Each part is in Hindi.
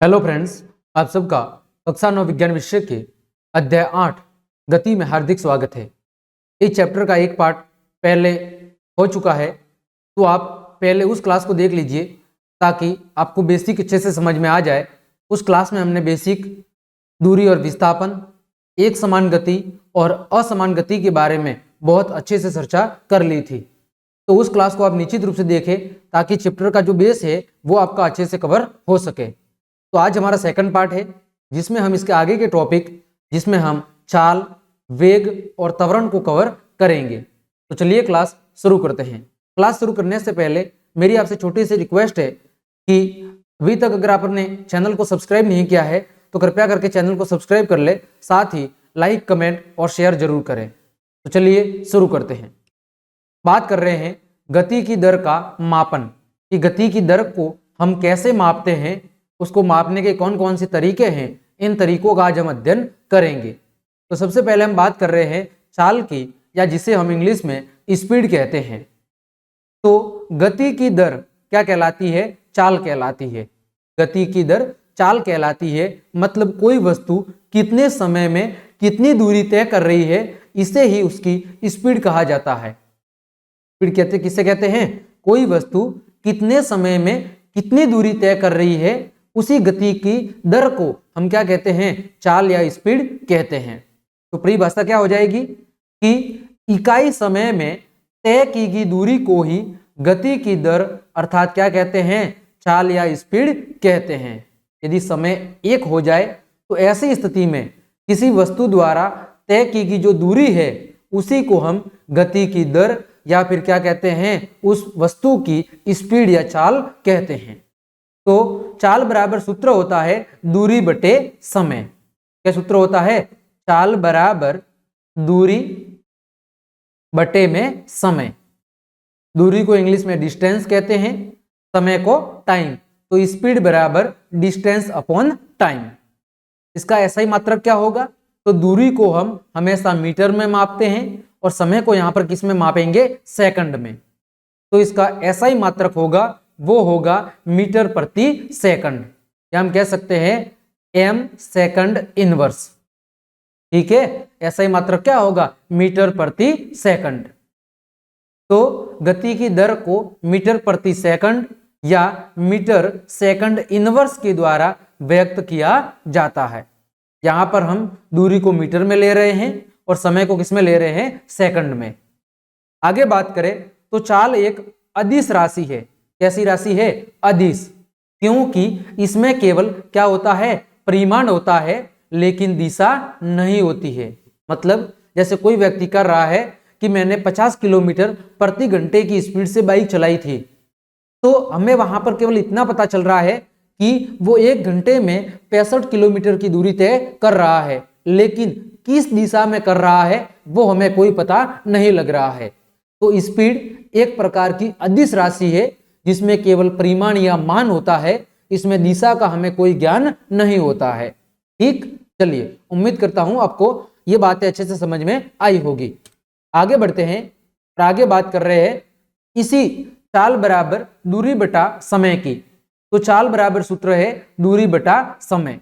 हेलो फ्रेंड्स, आप सबका कक्षा 9 विज्ञान विषय के अध्याय 8 गति में हार्दिक स्वागत है। इस चैप्टर का एक पार्ट पहले हो चुका है, तो आप पहले उस क्लास को देख लीजिए ताकि आपको बेसिक अच्छे से समझ में आ जाए। उस क्लास में हमने बेसिक दूरी और विस्थापन, एक समान गति और असमान गति के बारे में बहुत अच्छे से चर्चा कर ली थी। तो उस क्लास को आप निश्चित रूप से देखें ताकि चैप्टर का जो बेस है वो आपका अच्छे से कवर हो सके। तो आज हमारा सेकंड पार्ट है जिसमें हम इसके आगे के टॉपिक जिसमें हम चाल, वेग और त्वरण को कवर करेंगे। तो चलिए क्लास शुरू करते हैं। क्लास शुरू करने से पहले मेरी आपसे छोटी सी रिक्वेस्ट है कि अभी तक अगर आपने चैनल को सब्सक्राइब नहीं किया है तो कृपया करके चैनल को सब्सक्राइब कर ले, साथ ही लाइक, कमेंट और शेयर जरूर करें। तो चलिए शुरू करते हैं। बात कर रहे हैं गति की दर का मापन, कि गति की दर को हम कैसे मापते हैं, उसको मापने के कौन कौन से तरीके हैं, इन तरीकों का आज हम अध्ययन करेंगे। तो सबसे पहले हम बात कर रहे हैं चाल की, या जिसे हम इंग्लिश में स्पीड कहते हैं। तो गति की दर क्या कहलाती है? चाल कहलाती है। गति की दर चाल कहलाती है, मतलब कोई वस्तु कितने समय में कितनी दूरी तय कर रही है, इसे ही उसकी स्पीड कहा जाता है। स्पीड कहते किसे कहते हैं? कोई वस्तु कितने समय में कितनी दूरी तय कर रही है, उसी गति की दर को हम क्या कहते हैं? चाल या स्पीड कहते हैं। तो परिभाषा क्या हो जाएगी कि इकाई समय में तय की गई दूरी को ही गति की दर अर्थात क्या कहते हैं? चाल या स्पीड कहते हैं। यदि समय एक हो जाए तो ऐसी स्थिति में किसी वस्तु द्वारा तय की गई जो दूरी है उसी को हम गति की दर या फिर क्या कहते हैं? उस वस्तु की स्पीड या चाल कहते हैं। तो चाल बराबर सूत्र होता है दूरी बटे समय। क्या सूत्र होता है? चाल बराबर दूरी बटे में समय। दूरी को इंग्लिश में डिस्टेंस कहते हैं, समय को टाइम। तो स्पीड बराबर डिस्टेंस अपॉन टाइम। इसका ऐसा ही मात्रक क्या होगा? तो दूरी को हम हमेशा मीटर में मापते हैं और समय को यहां पर किस में मापेंगे? सेकंड में। तो इसका ऐसा ही मात्रक होगा, वो होगा मीटर प्रति सेकंड, या हम कह सकते हैं एम सेकंड इनवर्स। ठीक है, ऐसा ही मात्रक क्या होगा? मीटर प्रति सेकंड। तो गति की दर को मीटर प्रति सेकंड या मीटर सेकंड इनवर्स के द्वारा व्यक्त किया जाता है। यहां पर हम दूरी को मीटर में ले रहे हैं और समय को किस में ले रहे हैं? सेकंड में। आगे बात करें तो चाल एक अदिश राशि है। कैसी राशि है? अदिश। क्योंकि इसमें केवल क्या होता है? परिमाण होता है, लेकिन दिशा नहीं होती है। मतलब जैसे कोई व्यक्ति कर रहा है कि मैंने 50 किलोमीटर प्रति घंटे की स्पीड से बाइक चलाई थी, तो हमें वहां पर केवल इतना पता चल रहा है कि वो 1 घंटे में 65 किलोमीटर की दूरी तय कर रहा है, लेकिन किस दिशा में कर रहा है वो हमें कोई पता नहीं लग रहा है। तो स्पीड एक प्रकार की अदिश राशि है जिसमें केवल परिमाण या मान होता है, इसमें दिशा का हमें कोई ज्ञान नहीं होता है। ठीक, चलिए उम्मीद करता हूं आपको ये बातें अच्छे से समझ में आई होगी। आगे बढ़ते हैं और आगे बात कर रहे हैं इसी चाल बराबर दूरी बटा समय की। तो चाल बराबर सूत्र है दूरी बटा समय।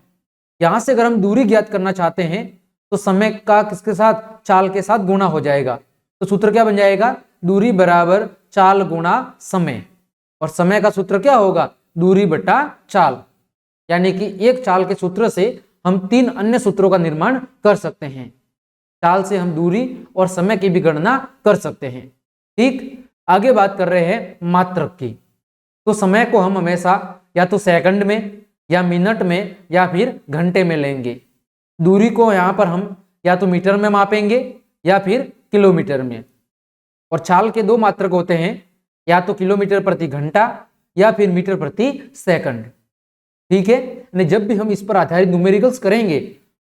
यहां से अगर हम दूरी ज्ञात करना चाहते हैं तो समय का किसके साथ? चाल के साथ गुणा हो जाएगा। तो सूत्र क्या बन जाएगा? दूरी बराबर चाल गुणा समय। और समय का सूत्र क्या होगा? दूरी बटा चाल। यानी कि एक चाल के सूत्र से हम 3 अन्य सूत्रों का निर्माण कर सकते हैं। चाल से हम दूरी और समय की भी गणना कर सकते हैं। ठीक, आगे बात कर रहे हैं मात्रक की। तो समय को हम हमेशा या तो सेकंड में या मिनट में या फिर घंटे में लेंगे। दूरी को यहाँ पर हम या तो मीटर में मापेंगे या फिर किलोमीटर में। और चाल के 2 मात्रक होते हैं, या तो किलोमीटर प्रति घंटा या फिर मीटर प्रति सेकंड। ठीक है, जब भी हम इस पर आधारित न्यूमेरिकल्स करेंगे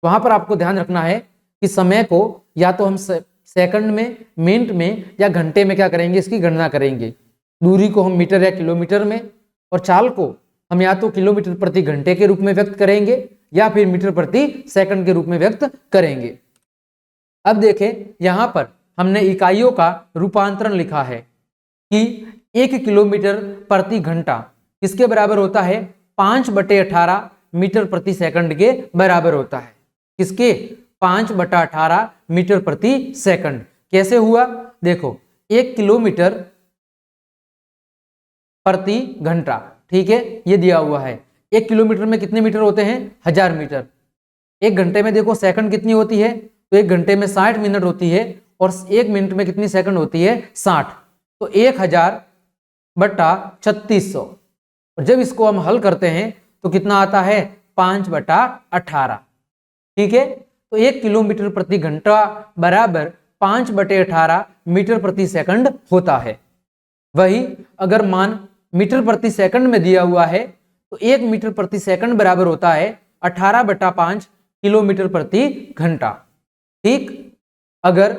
वहां पर आपको ध्यान रखना है कि समय को या तो हम सेकंड में, मिनट में या घंटे में क्या करेंगे? इसकी गणना करेंगे। दूरी को हम मीटर या किलोमीटर में, और चाल को हम या तो किलोमीटर प्रति घंटे के रूप में व्यक्त करेंगे या फिर मीटर प्रति सेकंड के रूप में व्यक्त करेंगे। अब देखें यहां पर हमने इकाइयों का रूपांतरण लिखा है कि 1 किलोमीटर प्रति घंटा किसके बराबर होता है? 5/18 मीटर प्रति सेकंड के बराबर होता है। किसके? 5/18 मीटर प्रति सेकंड। कैसे हुआ? देखो, 1 किलोमीटर प्रति घंटा, ठीक है, ये दिया हुआ है। 1 किलोमीटर में कितने मीटर होते हैं? 1000 मीटर। 1 घंटे में देखो सेकंड कितनी होती है, तो 1 घंटे में 60 मिनट होती है, और 1 मिनट में कितनी सेकंड होती है? 60। तो 1000/3600, और जब इसको हम हल करते हैं तो कितना आता है? 5/18। ठीक है, तो 1 किलोमीटर प्रति घंटा बराबर 5/18 मीटर प्रति सेकंड होता है। वही अगर मान मीटर प्रति सेकंड में दिया हुआ है तो 1 मीटर प्रति सेकंड बराबर होता है 18/5 किलोमीटर प्रति घंटा। ठीक, अगर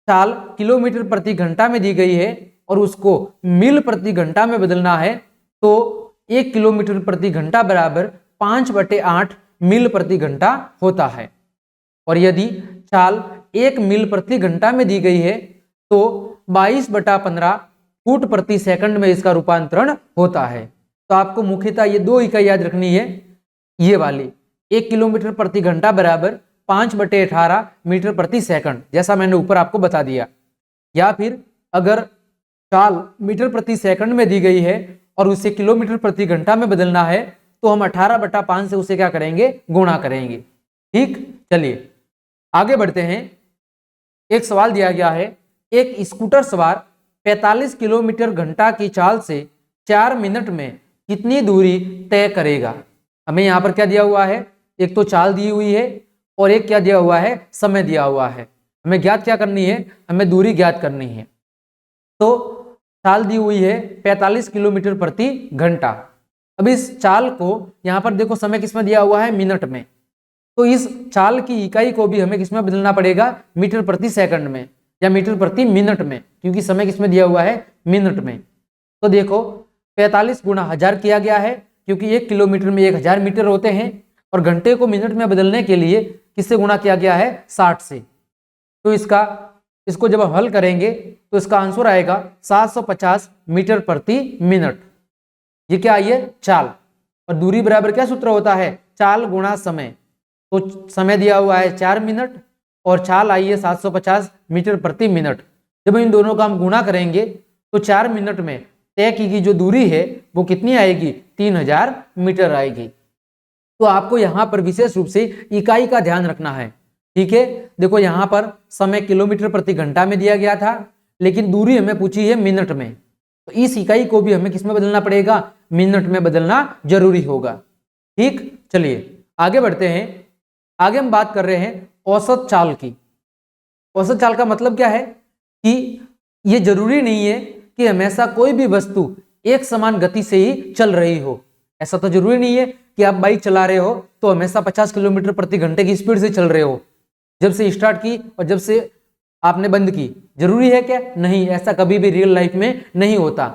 चाल किलोमीटर प्रति घंटा में दी गई है और उसको मील प्रति घंटा में बदलना है तो 1 किलोमीटर प्रति घंटा बराबर 5/8 मील प्रति घंटा होता है। और यदि चाल 1 मील प्रति घंटा में दी गई है तो 22/15 फुट प्रति सेकंड में इसका रूपांतरण होता है। तो आपको मुख्यतः ये 2 इकाई याद रखनी है, ये वाली 1 किलोमीटर प्रति घंटा बराबर 5/18 मीटर प्रति सेकंड, जैसा मैंने ऊपर आपको बता दिया। या फिर अगर चाल मीटर प्रति सेकंड में दी गई है और उसे किलोमीटर प्रति घंटा में बदलना है तो हम 18/5 से उसे क्या करेंगे? गुणा करेंगे। ठीक, चलिए आगे बढ़ते हैं। एक सवाल दिया गया है, एक स्कूटर सवार 45 किलोमीटर घंटा की चाल से 4 मिनट में कितनी दूरी तय करेगा? हमें यहाँ पर क्या दिया हुआ है? एक तो चाल दी हुई है और एक क्या दिया हुआ है? समय दिया हुआ है। हमें ज्ञात क्या करनी है? हमें दूरी ज्ञात करनी है। तो चाल दी हुई है 45 किलोमीटर प्रति घंटा। अब इस चाल को यहाँ पर देखो समय किसमें दिया हुआ है? मिनट में। तो इस चाल की इकाई को भी हमें किसमें बदलना पड़ेगा? मीटर प्रति सेकंड में या मीटर प्रति मिनट में, क्योंकि समय किसमें दिया हुआ है? मिनट में। तो देखो 45 गुणा 1000 किया गया है, क्योंकि 1 किलोमीटर में 1000 मीटर होते हैं, और घंटे को मिनट में बदलने के लिए किससे गुणा किया गया है? 60 से। तो इसको जब हम हल करेंगे तो इसका आंसर आएगा 750 मीटर प्रति मिनट। ये क्या आई है? चाल। और दूरी बराबर क्या सूत्र होता है? चाल गुणा समय। तो समय दिया हुआ है 4 मिनट और चाल आई है 750 मीटर प्रति मिनट। जब इन दोनों का हम गुणा करेंगे तो 4 मिनट में तय की गई जो दूरी है वो कितनी आएगी? 3000 मीटर आएगी। तो आपको यहाँ पर विशेष रूप से इकाई का ध्यान रखना है। ठीक है, देखो यहाँ पर समय किलोमीटर प्रति घंटा में दिया गया था, लेकिन दूरी हमें पूछी है मिनट में। तो इस इकाई को भी हमें किसमें बदलना पड़ेगा? मिनट में बदलना जरूरी होगा। ठीक, चलिए आगे बढ़ते हैं। आगे हम बात कर रहे हैं औसत चाल की। औसत चाल का मतलब क्या है कि ये जरूरी नहीं है कि हमेशा कोई भी वस्तु एक समान गति से ही चल रही हो। ऐसा तो जरूरी नहीं है कि आप बाइक चला रहे हो तो हमेशा 50 किलोमीटर प्रति घंटे की स्पीड से चल रहे हो, जब से स्टार्ट की और जब से आपने बंद की। जरूरी है क्या? नहीं, ऐसा कभी भी रियल लाइफ में नहीं होता।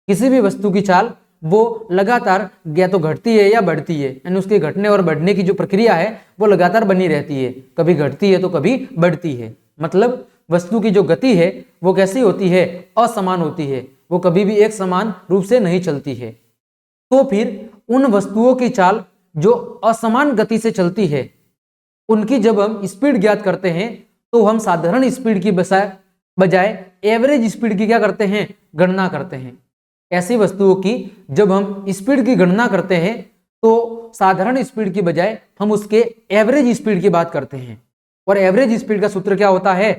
किसी भी वस्तु की चाल वो लगातार या तो घटती है या बढ़ती है, यानी उसके घटने और बढ़ने की जो प्रक्रिया है वो लगातार बनी रहती है। कभी घटती है तो कभी बढ़ती है। मतलब वस्तु की जो गति है वो कैसी होती है? असमान होती है। वो कभी भी एक समान रूप से नहीं चलती है। तो फिर उन वस्तुओं की चाल जो असमान गति से चलती है उनकी जब हम स्पीड ज्ञात करते हैं तो हम साधारण स्पीड की बजाय एवरेज स्पीड की क्या करते हैं? गणना करते हैं। ऐसी वस्तुओं की जब हम स्पीड की गणना करते हैं तो साधारण स्पीड की बजाय हम उसके एवरेज स्पीड की बात करते हैं। और एवरेज स्पीड का सूत्र क्या होता है?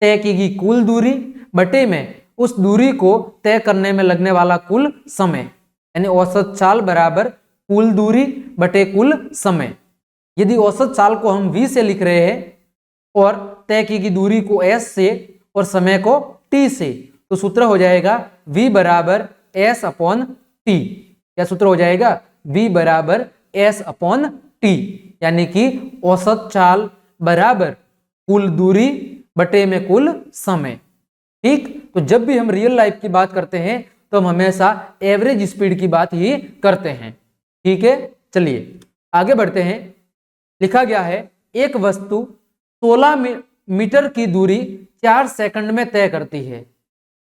तय की गई कुल दूरी बटे में उस दूरी को तय करने में लगने वाला कुल समय, यानी औसत चाल बराबर कुल दूरी बटे कुल समय। यदि औसत चाल को हम v से लिख रहे हैं और तय की गई दूरी को s से और समय को t से, तो सूत्र हो जाएगा v बराबर s अपॉन t। क्या सूत्र हो जाएगा? v बराबर s अपॉन t, यानी कि औसत चाल बराबर कुल दूरी बटे में कुल समय। ठीक, तो जब भी हम रियल लाइफ की बात करते हैं तो हम हमेशा एवरेज स्पीड की बात ही करते हैं। ठीक है, चलिए आगे बढ़ते हैं। लिखा गया है एक वस्तु 16 मीटर की दूरी 4 सेकंड में तय करती है।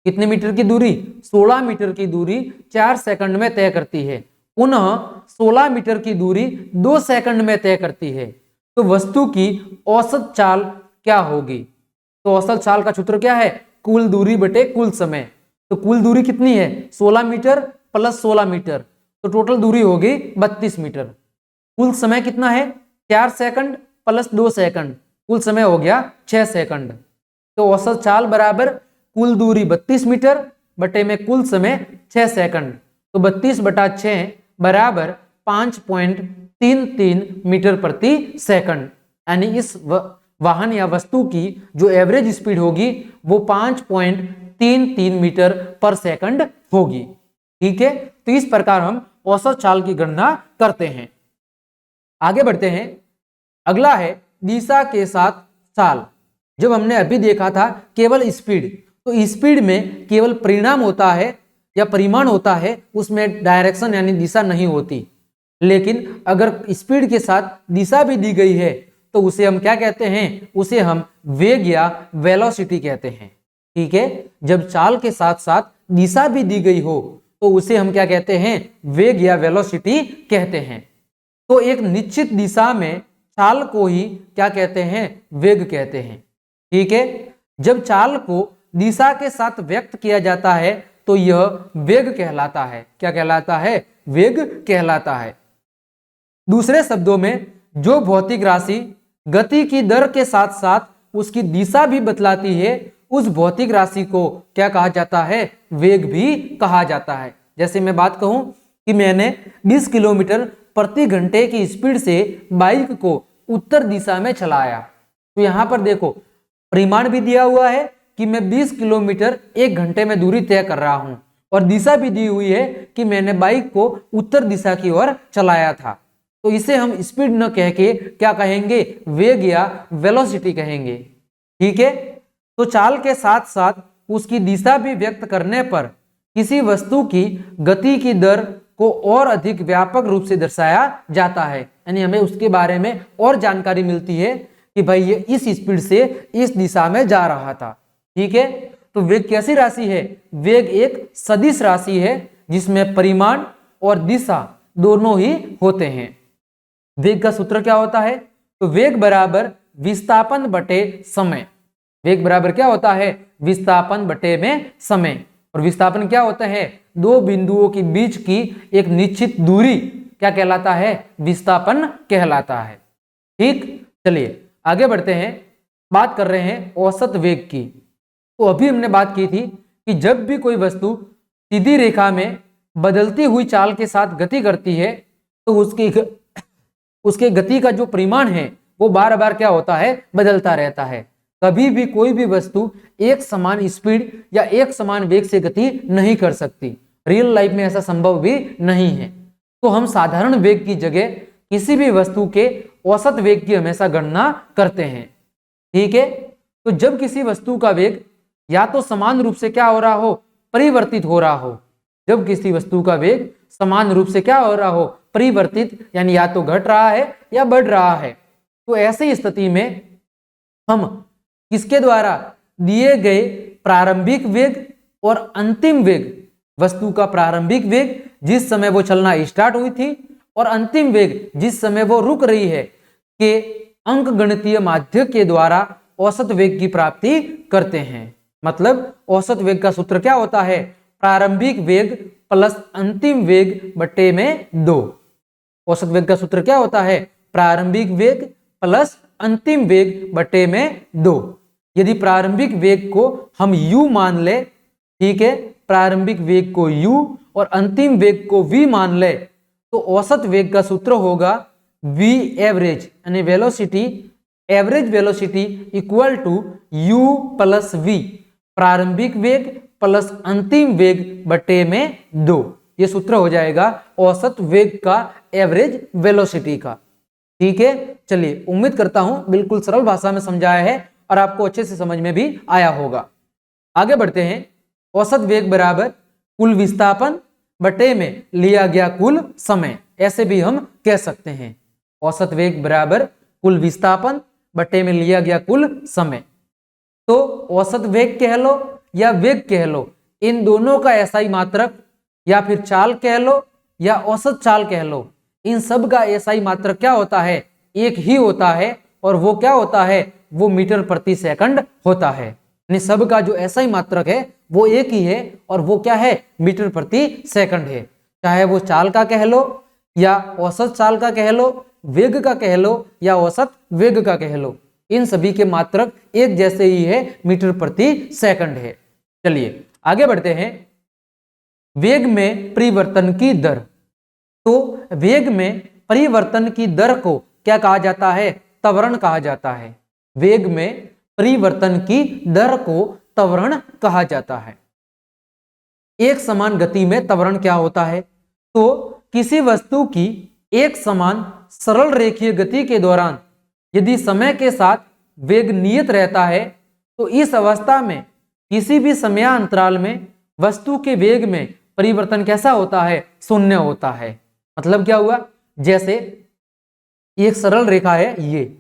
कितने मीटर की दूरी? 16 मीटर की दूरी 4 सेकंड में तय करती है। पुनः 16 मीटर की दूरी 2 सेकंड में तय करती है, तो वस्तु की औसत चाल क्या होगी? तो औसत चाल का सूत्र क्या है? कुल दूरी बटे कुल समय। तो कुल दूरी कितनी है? 16 मीटर प्लस 16 मीटर, तो टोटल दूरी होगी 32 मीटर। कुल समय कितना है? 4 सेकंड प्लस 2 सेकंड, कुल समय हो गया 6 सेकंड। तो औसत चाल बराबर कुल दूरी 32 मीटर बटे में कुल समय 6 सेकंड, तो 32 बटा 6 बराबर 5.33 मीटर प्रति सेकंड। यानी इस वाहन या वस्तु की जो एवरेज स्पीड होगी वो 5.33 मीटर पर सेकंड होगी। ठीक है, तो इस प्रकार हम औसत चाल की गणना करते हैं। आगे बढ़ते हैं। अगला है दिशा के साथ चाल। जब हमने अभी देखा था केवल स्पीड, तो स्पीड में केवल परिणाम होता है या परिमाण होता है, उसमें डायरेक्शन यानी दिशा नहीं होती। लेकिन अगर स्पीड के साथ दिशा भी दी गई है तो उसे हम क्या कहते हैं? उसे हम वेग या वेलोसिटी कहते हैं। ठीक है, जब चाल के साथ साथ दिशा भी दी गई हो तो उसे हम क्या कहते हैं? वेग या वेलोसिटी कहते हैं। तो एक निश्चित दिशा में चाल को ही क्या कहते हैं? वेग कहते हैं। ठीक है, जब चाल को दिशा के साथ व्यक्त किया जाता है तो यह वेग कहलाता है। क्या कहलाता है? वेग कहलाता है। दूसरे शब्दों में, जो भौतिक राशि गति की दर के साथ साथ उसकी दिशा भी बतलाती है, उस भौतिक राशि को क्या कहा जाता है? वेग भी कहा जाता है। जैसे मैं बात कहूं कि मैंने 20 किलोमीटर प्रति घंटे की स्पीड से बाइक को उत्तर दिशा में चलाया, तो यहां पर देखो परिमाण भी दिया हुआ है कि मैं 20 किलोमीटर 1 घंटे में दूरी तय कर रहा हूं, और दिशा भी दी हुई है कि मैंने बाइक को उत्तर दिशा की ओर चलाया था। तो इसे हम स्पीड न कह के क्या कहेंगे? वेग या वेलोसिटी कहेंगे। ठीक है, तो चाल के साथ साथ उसकी दिशा भी व्यक्त करने पर किसी वस्तु की गति की दर को और अधिक व्यापक रूप से दर्शाया जाता है। यानी हमें उसके बारे में और जानकारी मिलती है कि भाई ये इस स्पीड से इस दिशा में जा रहा था। ठीक है, तो वेग कैसी राशि है? वेग एक सदिश राशि है जिसमें परिमाण और दिशा दोनों ही होते हैं। वेग का सूत्र क्या होता है? तो वेग बराबर विस्थापन बटे समय। वेग बराबर क्या होता है? विस्थापन बटे में समय। और विस्थापन क्या होता है? दो बिंदुओं के बीच की एक निश्चित दूरी क्या कहलाता है? विस्थापन कहलाता है। ठीक, चलिए आगे बढ़ते हैं। बात कर रहे हैं औसत वेग की। तो अभी हमने बात की थी कि जब भी कोई वस्तु सीधी रेखा में बदलती हुई चाल के साथ गति करती है तो उसके गति का जो परिमाण है वो बार बार क्या होता है? बदलता रहता है। कभी भी कोई भी वस्तु एक समान स्पीड या एक समान वेग से गति नहीं कर सकती। रियल लाइफ में ऐसा संभव भी नहीं है। तो हम साधारण वेग की जगह किसी भी वस्तु के औसत वेग की हमेशा गणना करते हैं। ठीक है, तो जब किसी वस्तु का वेग या तो समान रूप से क्या हो रहा हो? परिवर्तित हो रहा हो। जब किसी वस्तु का वेग समान रूप से क्या हो रहा हो? परिवर्तित, यानी या तो घट रहा है या बढ़ रहा है। तो ऐसी स्थिति में हम किसके द्वारा दिए गए प्रारंभिक वेग और अंतिम वेग, वस्तु का प्रारंभिक वेग जिस समय वो चलना स्टार्ट हुई थी और अंतिम वेग जिस समय वो रुक रही है, के अंकगणितीय माध्य के द्वारा औसत वेग की प्राप्ति करते हैं। मतलब औसत वेग का सूत्र क्या होता है? प्रारंभिक वेग प्लस अंतिम वेग बटे में 2। औसत वेग का सूत्र क्या होता है? प्रारंभिक वेग प्लस अंतिम वेग बटे में 2। यदि प्रारंभिक वेग को हम u मान ले, ठीक है, प्रारंभिक वेग को u और अंतिम वेग को v मान ले, तो औसत वेग का सूत्र होगा v एवरेज, यानी velocity, average velocity equal to u plus v, प्रारंभिक वेग प्लस अंतिम वेग बटे में 2। ये सूत्र हो जाएगा औसत वेग का एवरेज वेलोसिटी का। ठीक है, चलिए उम्मीद करता हूं बिल्कुल सरल भाषा में समझाया है और आपको अच्छे से समझ में भी आया होगा। आगे बढ़ते हैं। औसत वेग बराबर कुल विस्थापन बटे में लिया गया कुल समय, ऐसे भी हम कह सकते हैं। औसत वेग बराबर कुल विस्थापन बटे में लिया गया कुल समय। तो औसत वेग कह लो या वेग कह लो, इन दोनों का एसआई मात्रक या फिर चाल कह लो या औसत चाल कह लो, इन सब का एसआई मात्रक क्या होता है, एक ही होता है, और वो क्या होता है, वो मीटर प्रति सेकंड होता है। यानी सब का जो एसआई मात्रक है वो एक ही है, और वो क्या है, मीटर प्रति सेकंड है। चाहे वो चाल का कह लो या औसत चाल का कह लो, वेग का कह लो या औसत वेग का कह लो, इन सभी के मात्रक एक जैसे ही है, मीटर प्रति सेकंड है। चलिए आगे बढ़ते हैं। वेग में परिवर्तन की दर, तो वेग में परिवर्तन की दर को क्या कहा जाता है, त्वरण कहा जाता है। वेग में परिवर्तन की दर को त्वरण कहा जाता है। एक समान गति में त्वरण क्या होता है, तो किसी वस्तु की एक समान सरल रेखीय गति के दौरान यदि समय के साथ वेग नियत रहता है, तो इस अवस्था में किसी भी समयांतराल में वस्तु के वेग में परिवर्तन कैसा होता है, शून्य होता है। मतलब क्या हुआ, जैसे एक सरल रेखा है, ये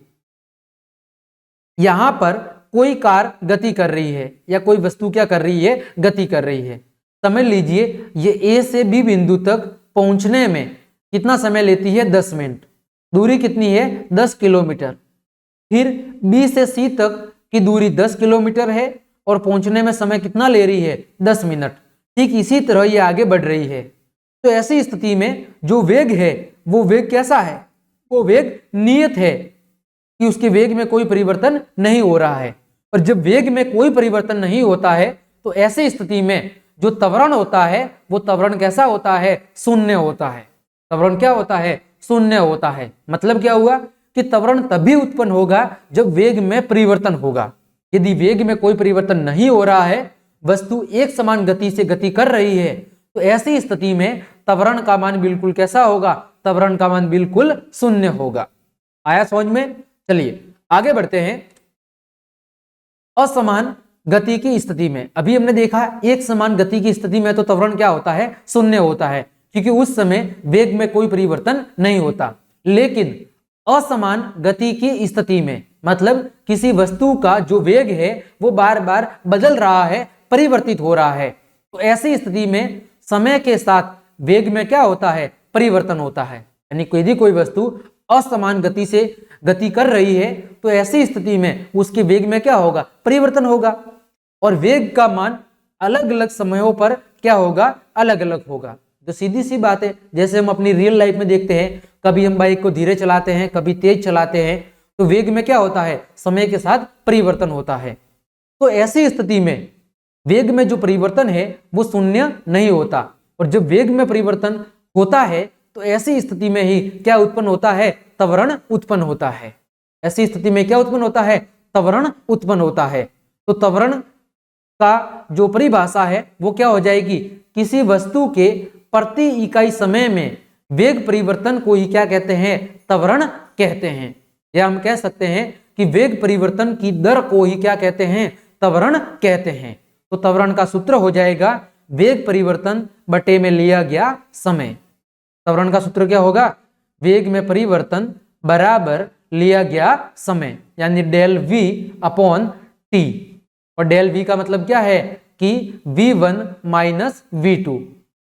यहां पर कोई कार गति कर रही है या कोई वस्तु क्या कर रही है, गति कर रही है। समझ लीजिए ये ए से बी बिंदु तक पहुंचने में कितना समय लेती है, 10 मिनट। दूरी कितनी है, 10 किलोमीटर। फिर बी से सी तक की दूरी 10 किलोमीटर है और पहुंचने में समय कितना ले रही है, 10 मिनट। ठीक इसी तरह ये आगे बढ़ रही है। तो ऐसी स्थिति में जो वेग है वो वेग कैसा है, वो वेग नियत है कि उसके वेग में कोई परिवर्तन नहीं हो रहा है। और जब वेग में कोई परिवर्तन नहीं होता है तो ऐसी स्थिति में जो त्वरण होता है वो त्वरण कैसा होता है, शून्य होता है। त्वरण क्या होता है, शून्य होता है। मतलब क्या हुआ कि त्वरण तभी उत्पन्न होगा जब वेग में परिवर्तन होगा। यदि वेग में कोई परिवर्तन नहीं हो रहा है, वस्तु एक समान गति से गति कर रही है, तो ऐसी स्थिति में त्वरण का मान बिल्कुल कैसा होगा, त्वरण का मान बिल्कुल शून्य होगा। आया समझ में। चलिए आगे बढ़ते हैं। असमान गति की स्थिति में अभी हमने देखा एक समान गति की स्थिति में तो त्वरण क्या होता है, शून्य होता है, क्योंकि उस समय वेग में कोई परिवर्तन नहीं होता। लेकिन असमान गति की स्थिति में मतलब किसी वस्तु का जो वेग है वो बार बार बदल रहा है, परिवर्तित हो रहा है, तो ऐसी स्थिति में समय के साथ वेग में क्या होता है, परिवर्तन होता है। यानी यदि कोई वस्तु असमान गति से गति कर रही है तो ऐसी स्थिति में उसके वेग में क्या होगा, परिवर्तन होगा। और वेग का मान अलग अलग समयों पर क्या होगा, अलग अलग होगा। तो सीधी सी बात है, जैसे हम अपनी रियल लाइफ में देखते हैं, कभी हम बाइक को धीरे चलाते हैं, कभी तेज चलाते हैं, तो वेग में क्या होता है, समय के साथ परिवर्तन होता है। तो ऐसी स्थिति में वेग में जो परिवर्तन है वो शून्य नहीं होता। और जब वेग में परिवर्तन होता है तो ऐसी स्थिति में ही क्या उत्पन्न होता है, त्वरण उत्पन्न होता है। ऐसी स्थिति में क्या उत्पन्न होता है, त्वरण उत्पन्न होता है। तो त्वरण का जो परिभाषा है वो क्या हो जाएगी, किसी वस्तु के प्रति इकाई समय में वेग परिवर्तन को ही क्या कहते हैं, त्वरण कहते हैं। या हम कह सकते हैं कि वेग परिवर्तन की दर को ही क्या कहते हैं, त्वरण कहते हैं। तो त्वरण का सूत्र हो जाएगा वेग परिवर्तन बटे में लिया गया समय। त्वरण का सूत्र क्या होगा, वेग में परिवर्तन बराबर लिया गया समय, यानी डेल v अपॉन टी। और डेल v का मतलब क्या है कि v1 minus v2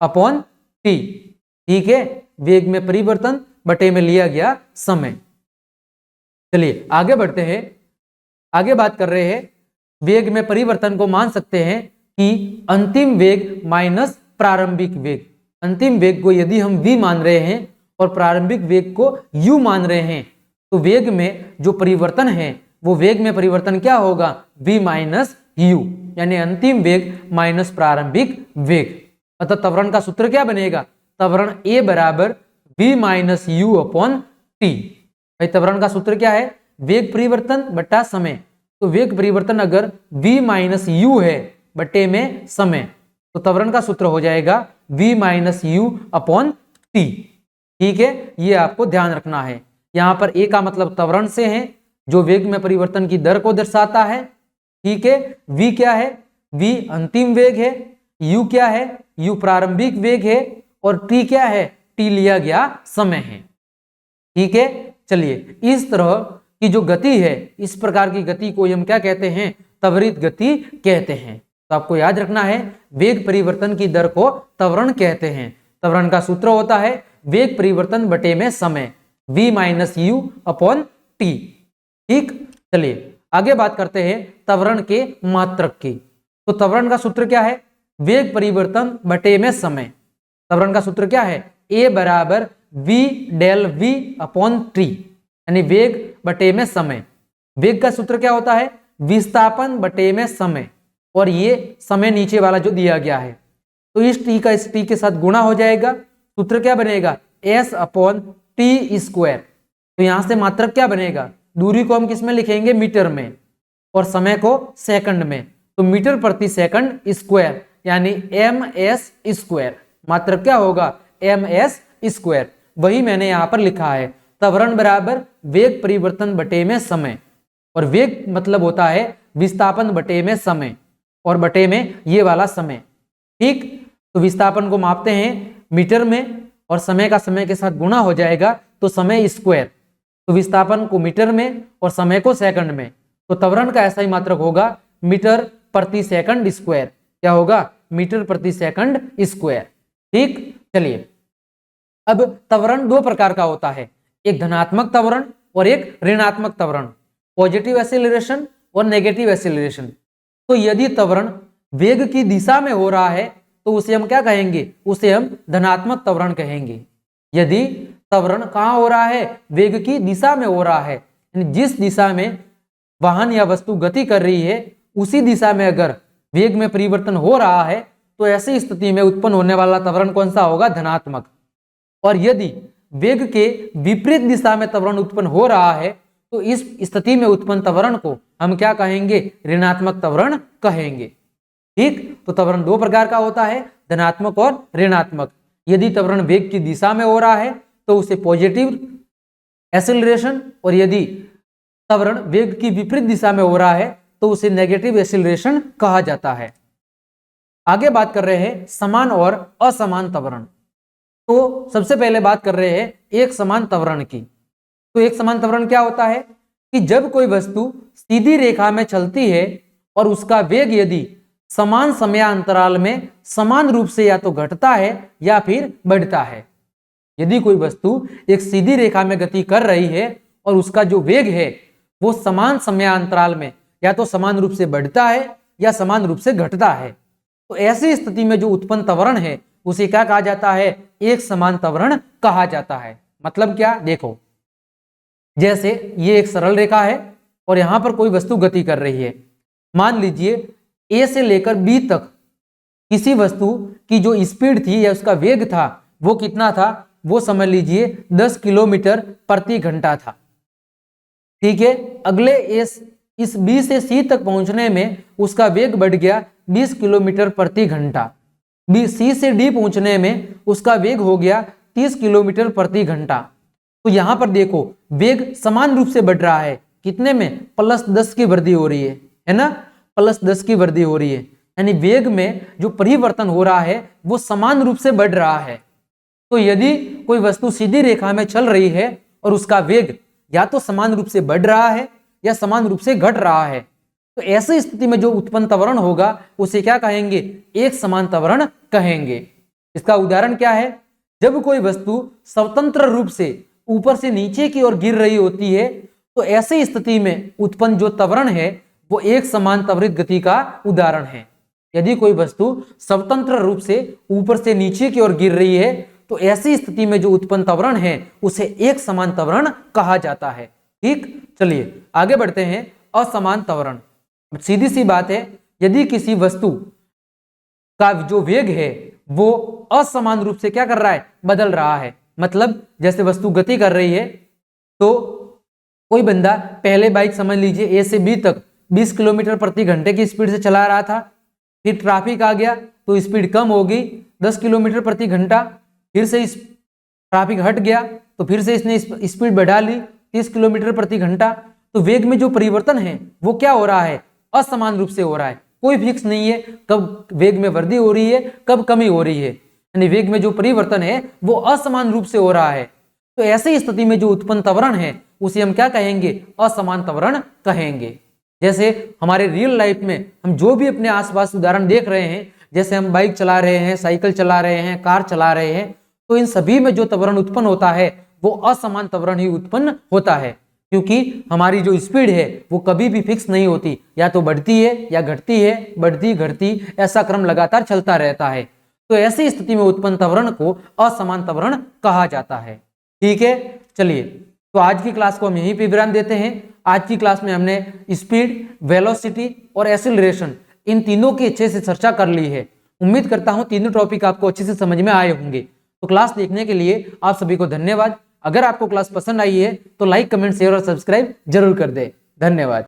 upon T. ठीक है, वेग में परिवर्तन बटे में लिया गया समय। चलिए आगे बढ़ते हैं। आगे बात कर रहे हैं, वेग में परिवर्तन को मान सकते हैं कि अंतिम वेग माइनस प्रारंभिक वेग। अंतिम वेग को यदि हम v मान रहे हैं और प्रारंभिक वेग को u मान रहे हैं, तो वेग में जो परिवर्तन है वो वेग में परिवर्तन क्या होगा, v माइनस u, यानी अंतिम वेग माइनस प्रारंभिक वेग। अतः त्वरण का सूत्र क्या बनेगा, त्वरण a बराबर v minus u upon T. भाई त्वरण का सूत्र क्या है, वेग परिवर्तन बटा समय। तो वेग परिवर्तन अगर v माइनस u है बटे में समय, तो त्वरण का सूत्र हो जाएगा v minus u upon T. ठीक है, ये आपको ध्यान रखना है। यहाँ पर a का मतलब त्वरण से है जो वेग में परिवर्तन की दर को दर्शाता है। ठीक है, v क्या है, v अंतिम वेग है, u क्या है, u प्रारंभिक वेग है, और t क्या है, t लिया गया समय है। ठीक है, चलिए इस तरह की जो गति है, इस प्रकार की गति को हम क्या कहते हैं, त्वरित गति कहते हैं। तो आपको याद रखना है वेग परिवर्तन की दर को त्वरण कहते हैं। त्वरण का सूत्र होता है वेग परिवर्तन बटे में समय, v minus you upon T. ठीक, चलिए आगे बात करते हैं त्वरण के मात्रक की। तो त्वरण का सूत्र क्या है? वेग परिवर्तन बटे में समय। त्वरण का सूत्र क्या है? a बराबर v del v upon T, यानी वेग बटे में समय। वेग का सूत्र क्या होता है? विस्थापन बटे में समय, और ये समय नीचे वाला जो दिया गया है, तो इस टी का इस टी के साथ गुणा हो जाएगा। सूत्र क्या बनेगा? s upon T square. तो यहां से मात्रक क्या बनेगा? दूरी को हम किस में लिखेंगे? मीटर में, और समय को सेकंड में। तो मीटर प्रति सेकंड स्क्वायर, यानी ms स्क्वायर। मात्रक क्या होगा? ms square. वही मैंने यहां पर लिखा है, त्वरण बराबर वेग परिवर्तन बटे में समय, और वेग मतलब होता है विस्थापन बटे में समय, और बटे में ये वाला समय। ठीक, तो विस्थापन को मापते हैं मीटर में, और समय का समय के साथ गुणा हो जाएगा तो समय स्क्वायर। तो विस्थापन को मीटर में और समय को सेकंड में, तो त्वरण का ऐसा ही मात्रक होगा मीटर प्रति सेकंड स्क्वायर। क्या होगा? मीटर प्रति सेकंड स्क्वायर। ठीक, चलिए अब त्वरण दो प्रकार का होता है, एक धनात्मक त्वरण और एक ऋणात्मक त्वरण, पॉजिटिव एक्सीलरेशन और नेगेटिव एक्सीलरेशन। तो यदि त्वरण वेग की दिशा में हो रहा है तो उसे हम क्या कहेंगे? उसे हम धनात्मक त्वरण कहेंगे। यदि त्वरण कहाँ हो रहा है? वेग की दिशा में हो रहा है, यानी जिस दिशा में वाहन या वस्तु गति कर रही है उसी दिशा में अगर वेग में परिवर्तन हो रहा है तो ऐसी स्थिति में उत्पन्न होने वाला त्वरण कौन सा होगा? धनात्मक। और यदि वेग के विपरीत दिशा में त्वरण उत्पन्न हो रहा है तो इस स्थिति में उत्पन्न त्वरण को हम क्या कहेंगे? ऋणात्मक त्वरण कहेंगे। ठीक, तो त्वरण दो प्रकार का होता है, धनात्मक और ऋणात्मक। यदि त्वरण वेग की दिशा में हो रहा है तो उसे पॉजिटिव एक्सीलरेशन, और यदि त्वरण वेग की विपरीत दिशा में हो रहा है तो उसे नेगेटिव एक्सीलरेशन कहा जाता है। आगे बात कर रहे हैं समान और असमान त्वरण। तो सबसे पहले बात कर रहे हैं एक समान त्वरण की। तो एक समान त्वरण क्या होता है कि जब कोई वस्तु सीधी रेखा में चलती है और उसका वेग यदि समान समयांतराल में समान रूप से या तो घटता है या फिर बढ़ता है। यदि कोई वस्तु एक सीधी रेखा में गति कर रही है और उसका जो वेग है वो समान समयांतराल में या तो समान रूप से बढ़ता है या समान रूप से घटता है, तो ऐसी स्थिति में जो उत्पन्न त्वरण है उसे क्या कहा जाता है? एक समान त्वरण कहा जाता है। मतलब क्या? देखो, जैसे ये एक सरल रेखा है और यहां पर कोई वस्तु गति कर रही है। मान लीजिए ए से लेकर बी तक किसी वस्तु की जो स्पीड थी या उसका वेग था वो कितना था? वो समझ लीजिए 10 किलोमीटर प्रति घंटा था। ठीक है, अगले इस बी से सी तक पहुंचने में उसका वेग बढ़ गया 20 किलोमीटर प्रति घंटा। बी सी से डी पहुंचने में उसका वेग हो गया 30 किलोमीटर प्रति घंटा। तो यहां पर देखो वेग समान रूप से बढ़ रहा है, कितने में? +10 की वृद्धि हो रही है ना? +10 की वृद्धि हो रही है, यानी वेग में जो परिवर्तन हो रहा है वो समान रूप से बढ़ रहा है। तो यदि कोई वस्तु सीधी रेखा में चल रही है और उसका वेग या तो समान रूप से बढ़ रहा है या समान रूप से घट रहा है, तो ऐसी स्थिति में जो उत्पन्न त्वरण होगा उसे क्या कहेंगे? एक समान त्वरण कहेंगे। इसका उदाहरण क्या है? जब कोई वस्तु स्वतंत्र रूप से ऊपर से नीचे की ओर गिर रही होती है तो ऐसी स्थिति में उत्पन्न जो त्वरण है वो एक समान त्वरित गति का उदाहरण है। यदि कोई वस्तु स्वतंत्र रूप से ऊपर से नीचे की ओर गिर रही है तो ऐसी स्थिति में जो उत्पन्न त्वरण है उसे एक समान त्वरण कहा जाता है। ठीक, चलिए आगे बढ़ते हैं असमान त्वरण। सीधी सी बात है, यदि किसी वस्तु का जो वेग है वो असमान रूप से क्या कर रहा है? बदल रहा है। मतलब जैसे वस्तु गति कर रही है तो कोई बंदा पहले बाइक समझ लीजिए ए से बी तक 20 किलोमीटर प्रति घंटे की स्पीड से चला रहा था, फिर ट्रैफिक आ गया तो स्पीड कम हो गई 10 किलोमीटर प्रति घंटा, फिर से इस ट्रैफिक हट गया तो फिर से इसने स्पीड बढ़ा ली 30 किलोमीटर प्रति घंटा। तो वेग में जो परिवर्तन है वो क्या हो रहा है? असमान रूप से हो रहा है, कोई फिक्स नहीं है कब वेग में वृद्धि हो रही है कब कमी हो रही है, यानी वेग में जो परिवर्तन है वो असमान रूप से हो रहा है। तो ऐसी स्थिति में जो उत्पन्न त्वरण है उसे हम क्या कहेंगे? असमान त्वरण कहेंगे। जैसे हमारे रियल लाइफ में हम जो भी अपने आसपास उदाहरण देख रहे हैं जैसे हम बाइक चला रहे हैं, साइकिल चला रहे हैं, कार चला रहे हैं, तो इन सभी में जो त्वरण उत्पन्न होता है वो असमान त्वरण ही उत्पन्न होता है, क्योंकि हमारी जो स्पीड है वो कभी भी फिक्स नहीं होती, या तो बढ़ती है या घटती है, बढ़ती घटती, ऐसा क्रम लगातार चलता रहता है। तो ऐसी स्थिति में उत्पन्न त्वरण को असमान त्वरण कहा जाता है। ठीक है, चलिए तो आज की क्लास को हम यहीं पे विराम देते हैं। आज की क्लास में हमने स्पीड, वेलोसिटी और एक्सीलरेशन इन तीनों की अच्छे से चर्चा कर ली है। उम्मीद करता हूं तीनों टॉपिक आपको अच्छे से समझ में आए होंगे। तो क्लास देखने के लिए आप सभी को धन्यवाद। अगर आपको क्लास पसंद आई है तो लाइक, कमेंट, शेयर और सब्सक्राइब जरूर कर दें। धन्यवाद।